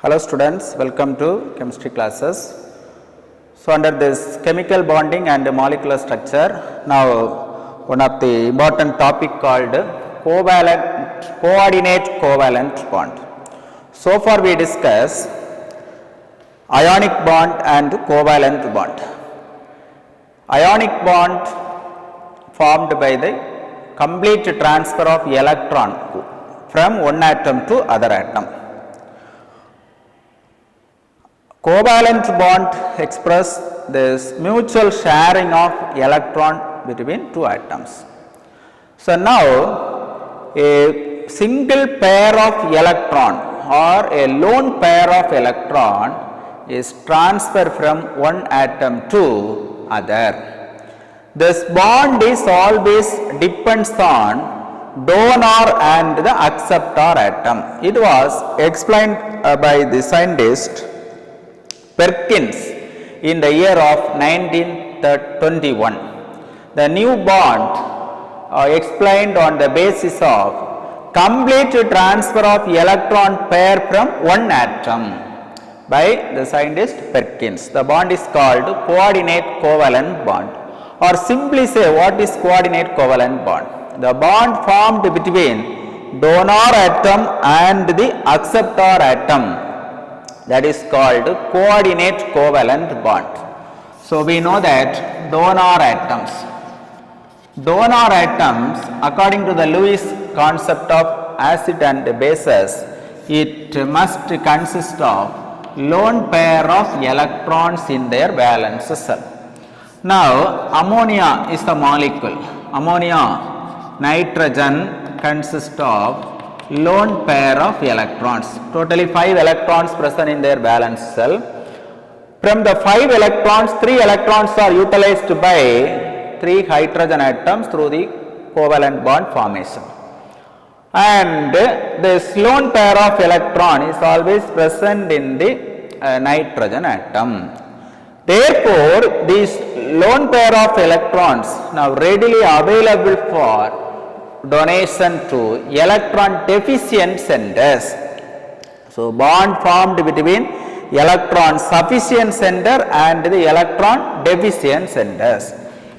Hello students, welcome to chemistry classes. So under this chemical bonding and molecular structure, now one of the important topic called coordinate covalent bond. So far we discussed ionic bond and covalent bond. Ionic bond formed by the complete transfer of electron from one atom to other atom. Covalent bond express this mutual sharing of electron between two atoms. So now a single pair of electron or a lone pair of electron is transferred from one atom to other. This bond is always depends on donor and the acceptor atom. It was explained by the scientist Perkins in the year of 1921. The new bond explained on the basis of complete transfer of electron pair from one atom by the scientist Perkins. The bond is called coordinate covalent bond, or simply say what is coordinate covalent bond. The bond formed between donor atom and the acceptor atom, that is called coordinate covalent bond. So we know that donor atoms according to the Lewis concept of acid and bases, it must consist of lone pair of electrons in their valence cell. Now ammonia is the molecule. Ammonia, nitrogen consists of lone pair of electrons, totally 5 electrons present in their valence cell. From the 5 electrons, 3 electrons are utilized by 3 hydrogen atoms through the covalent bond formation, and this lone pair of electron is always present in the nitrogen atom. Therefore, these lone pair of electrons now readily available for donation to electron deficient centers. So bond formed between electron sufficient center and the electron deficient centers.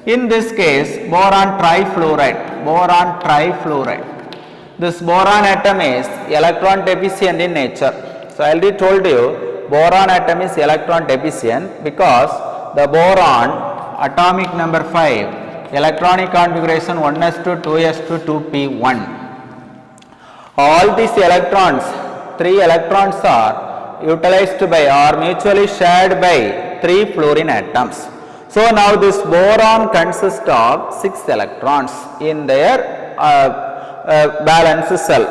In this case, boron trifluoride. This boron atom is electron deficient in nature. So I already told you boron atom is electron deficient because the boron atomic number 5, electronic configuration 1s2, 2s2, 2p1. All these electrons, 3 electrons are utilized by or mutually shared by 3 fluorine atoms. So now this boron consists of 6 electrons in their valence cell.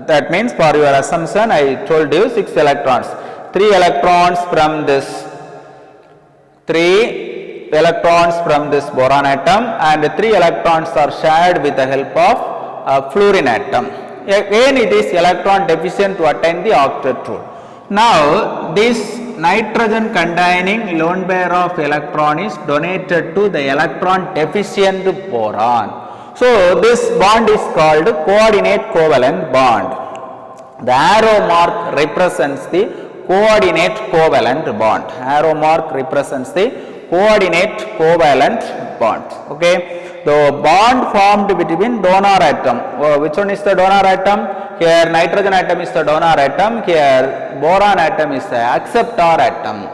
That means for your assumption I told you 6 electrons. 3 electrons from this boron atom and 3 electrons are shared with the help of fluorine atom. Again it is electron deficient to attain the octet rule. Now this nitrogen containing lone pair of electron is donated to the electron deficient boron. So this bond is called coordinate covalent bond. The arrow mark represents the coordinate covalent bond. Arrow mark represents the coordinate covalent bond. Okay, the bond formed between donor atom. Which one is the donor atom? Here nitrogen atom is the donor atom. Here boron atom is the acceptor atom.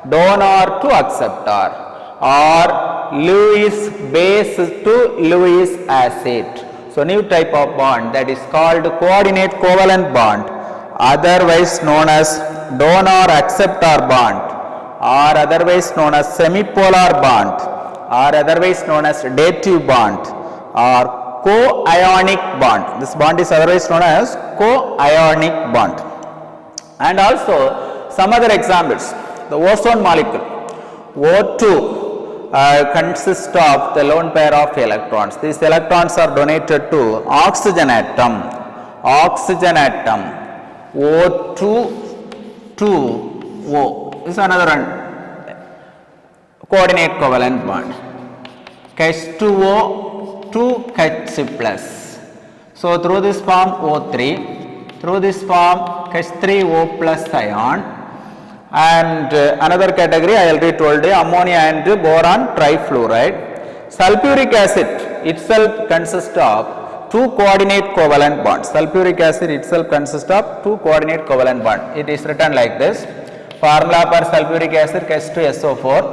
Donor to acceptor, or Lewis base to Lewis acid. So new type of bond, that is called coordinate covalent bond, otherwise known as donor acceptor bond, or otherwise known as semipolar bond, or otherwise known as dative bond, or co-ionic bond. This bond is otherwise known as co-ionic bond. And also some other examples. The ozone molecule, O2, consists of the lone pair of electrons. These electrons are donated to oxygen atom. O2, 2O is another one. Coordinate covalent bond. H2O, 2H plus. So through this form O3, through this form H3O plus ion, and another category I already told you, ammonia and boron trifluoride. Sulfuric acid itself consists of two coordinate covalent bonds. Sulfuric acid itself consists of two coordinate covalent bond. It is written like this. Formula for sulfuric acid H2SO4.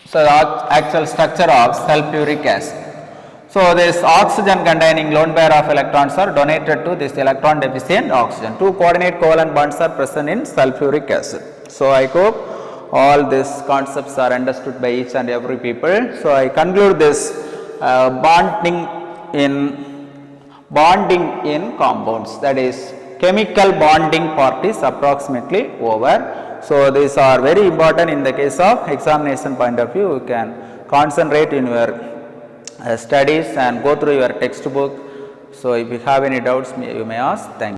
So the actual structure of sulfuric acid. So this oxygen containing lone pair of electrons are donated to this electron deficient oxygen. Two coordinate covalent bonds are present in sulfuric acid. So I hope all these concepts are understood by each and every people. So I conclude this bonding in compounds, that is chemical bonding part is approximately over. So these are very important in the case of examination point of view. You can concentrate in your studies and go through your textbook. So if you have any doubts, you may ask. Thank you.